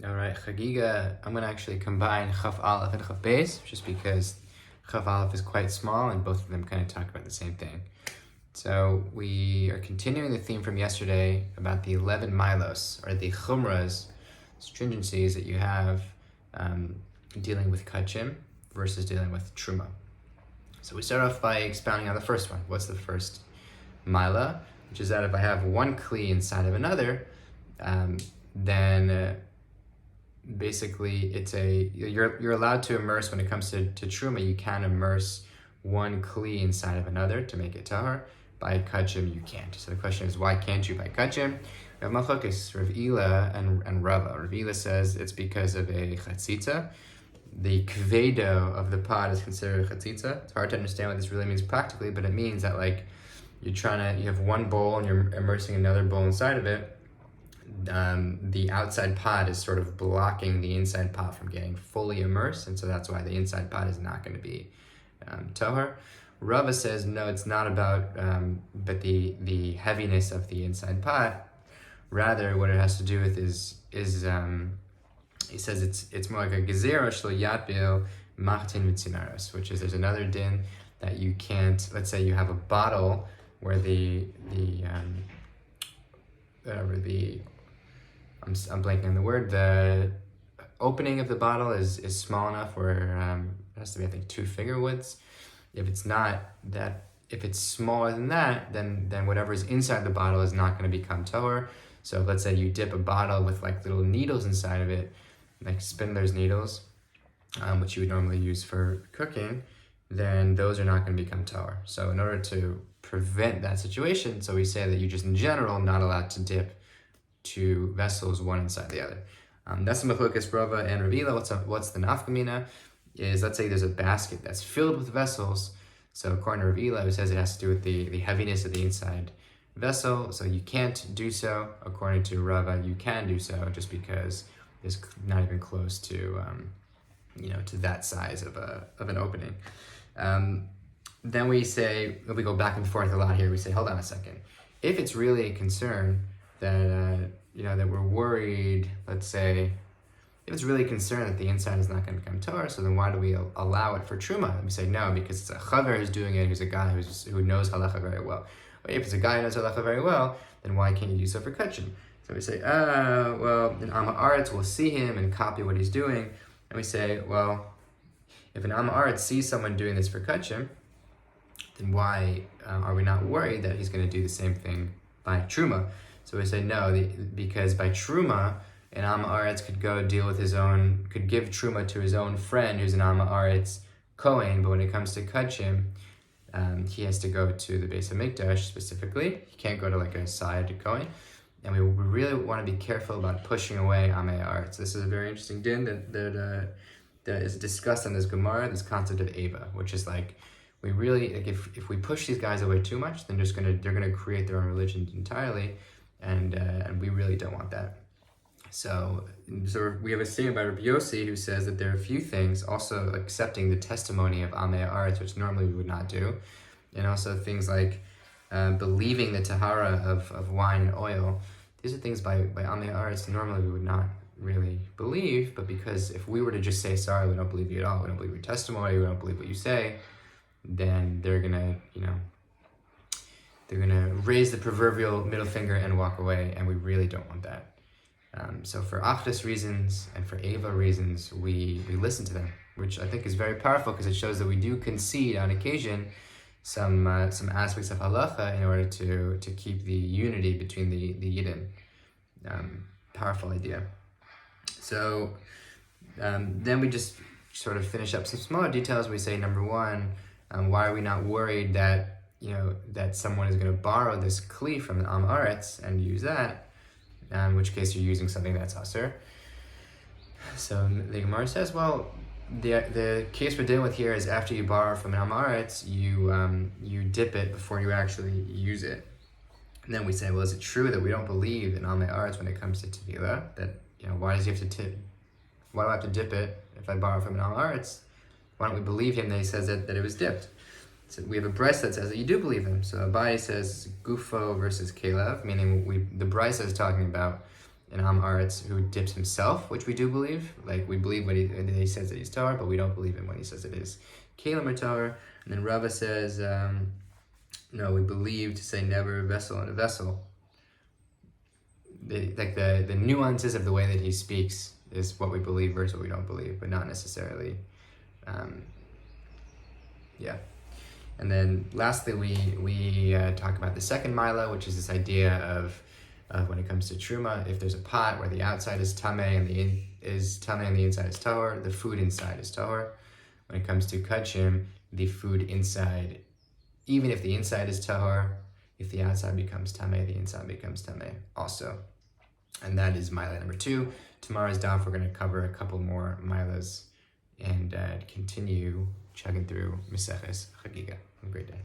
All right, Chagiga, I'm going to actually combine Chaf Aleph and Chaf Beis, just because Chaf Aleph is quite small and both of them kind of talk about the same thing. So we are continuing the theme from yesterday about the 11 milos, or the chumras, stringencies that you have dealing with kachim versus dealing with truma. So we start off by expounding on the first one. What's the first mila? Which is that if I have one kli inside of another, then basically you're allowed to immerse when it comes to truma. You can immerse one kli inside of another to make it tahar. By kachim you can't. So the question is, why can't you by kachim? We have machlokes, Rav Ila and Rava. Rav Ila says it's because of a chatzitza. The kvedo of the pot is considered a chatzitza. It's hard to understand what this really means practically, but it means that like you have one bowl and you're immersing another bowl inside of it. The outside pot is sort of blocking the inside pot from getting fully immersed, and so that's why the inside pot is not going to be tohar. Rava says no, it's not about but the heaviness of the inside pot. Rather, what it has to do with is he says it's more like a gezerah shlo yatbil machtin mitzimeros, which is there's another din that you can't. Let's say you have a bottle where I'm blanking on the word. The opening of the bottle is small enough where it has to be, I think, 2 finger widths. If it's not that, if it's smaller than that, then whatever is inside the bottle is not going to become tohar. So let's say you dip a bottle with like little needles inside of it, like spindler's needles, which you would normally use for cooking, then those are not going to become tohar. So in order to prevent that situation, so we say that you just in general not allowed to dip 2 vessels one inside the other. That's the machlokes Rava and Rav Ila. What's the nafkamina? Is let's say there's a basket that's filled with vessels. So according to Rav Ila, who says it has to do with the heaviness of the inside vessel, so you can't do so. According to Rava, you can do so just because it's not even close to to that size of an opening. Then we go back and forth a lot here. We say, hold on a second. If it's really a concern that that we're worried, let's say, if it's really concerned that the inside is not going to become tohar, so then why do we allow it for truma? And we say no, because it's a chaver who's doing it, who's a guy who knows halacha very well. But if it's a guy who knows halacha very well, then why can't you do so for kachim? So we say, well, in Am Haaretz we'll see him and copy what he's doing, and we say, well, if an Am Haaretz sees someone doing this for kachim, then why are we not worried that he's going to do the same thing by truma? So we say no, because by truma, an Am Haaretz could could give truma to his own friend who's an Am Haaretz Kohen, but when it comes to kachim, he has to go to the Beis HaMikdash specifically. He can't go to like a side Kohen, and we really want to be careful about pushing away Am Haaretz. This is a very interesting din that is discussed in this Gemara, this concept of Eva, which is like, we really, like if we push these guys away too much, then they're gonna create their own religion entirely, and we really don't want that. So we have a statement by Rabbi Yossi who says that there are a few things, also accepting the testimony of Amei Haaretz, which normally we would not do, and also things like believing the tahara of wine and oil. These are things by Amei Haaretz normally we would not really believe, but because if we were to just say, sorry, we don't believe you at all, we don't believe your testimony, we don't believe what you say, then they're gonna raise the proverbial middle finger and walk away, and we really don't want that. So for Achdus reasons and for Eva reasons, we listen to them, which I think is very powerful because it shows that we do concede on occasion some aspects of halacha in order to keep the unity between the Yidden. Powerful idea. So then we just sort of finish up some smaller details. We say, number one, why are we not worried that that someone is going to borrow this kli from the Am Haaretz and use that, in which case you're using something that's aser. So the Gemara says, well, the case we're dealing with here is after you borrow from an Am Haaretz, you dip it before you actually use it. And then we say, well, is it true that we don't believe in Amei Haaretz when it comes to Tevila? That why does he have to tip? Why do I have to dip it if I borrow from an Am Haaretz? Why don't we believe him that he says that it was dipped? So we have a brisa that says that you do believe him. So Abaye says Gufo versus Kalev, meaning the brisa is talking about an Am Aretz who dips himself, which we do believe. Like, we believe when he says that he's tahor, but we don't believe him when he says it is kelim or tahor. And then Rava says, no, we believe to say never a vessel in a vessel. The nuances of the way that he speaks is what we believe versus what we don't believe, but not necessarily, yeah. And then lastly, we talk about the second mila, which is this idea of when it comes to truma, if there's a pot where the outside is tameh and the inside is tahor, the food inside is tahor. When it comes to kachim, the food inside, even if the inside is tahor, if the outside becomes tameh, the inside becomes tameh also. And that is mila number 2. Tomorrow's daf, we're going to cover a couple more milas and continue chugging through Maseches Chagiga. Have a great day.